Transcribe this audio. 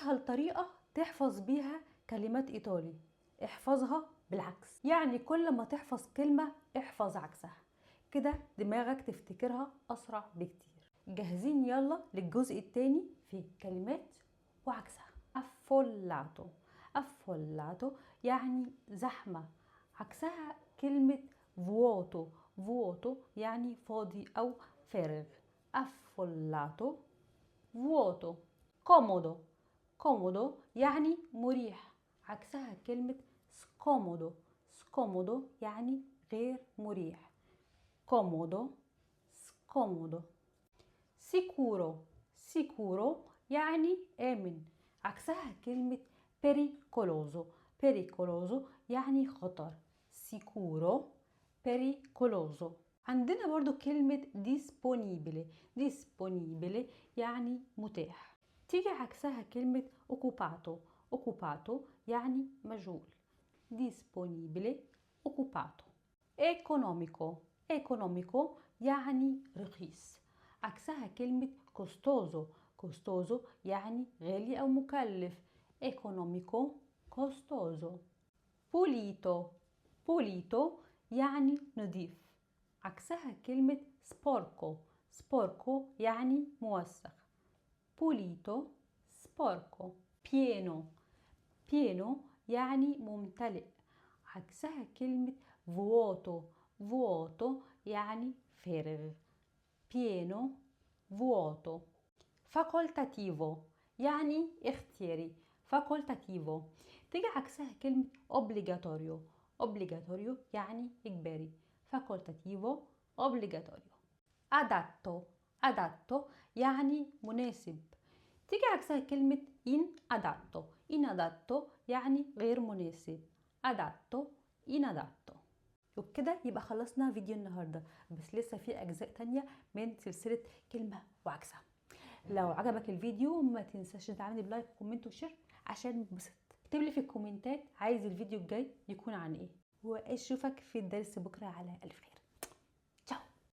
اسهل طريقة تحفظ بيها كلمات ايطالي، احفظها بالعكس. يعني كل ما تحفظ كلمة احفظ عكسها، كده دماغك تفتكرها اسرع بكتير. جاهزين؟ يلا للجزء التاني في كلمات وعكسها. افولاتو. افولاتو يعني زحمة، عكسها كلمة vuoto. vuoto يعني فاضي او فارغ. affollato vuoto. comodo. comodo يعني مريح، عكسها كلمة scomodo. scomodo يعني غير مريح. comodo scomodo. sicuro. sicuro يعني آمن، عكسها كلمة pericoloso. pericoloso يعني خطر. sicuro pericoloso. عندنا برضو كلمة disponibile. disponibile يعني متاح، تيجي عكسها كلمة occupato. occupato يعني مشغول. disponibile occupato. economico. economico يعني رخيص، عكسها كلمة costoso. costoso يعني غالي أو مكلف. economico costoso. pulito. pulito يعني نظيف، عكسها كلمة sporco. sporco يعني موسخ. pulito sporco. pieno. pieno يعني ممتلئ، عكسها كلمة vuoto. vuoto يعني فارغ. pieno vuoto. facoltativo يعني اختياري. facoltativo تيجي عكسها كلمة obbligatorio. obbligatorio يعني إجباري. facoltativo obbligatorio. adatto. adatto يعني مناسب، تيجي عكسها كلمة inadatto. inadatto يعني غير مناسب. adatto inadatto. وبكده يبقى خلصنا فيديو النهاردة، بس لسه في أجزاء تانية من سلسلة كلمة وعكسها. لو عجبك الفيديو ما تنساش تعمل لايك وكومنت وشير عشان نتبسط. اكتب لي في الكومنتات عايز الفيديو الجاي يكون عن ايه، واشوفك في الدرس بكرة على ألف خير.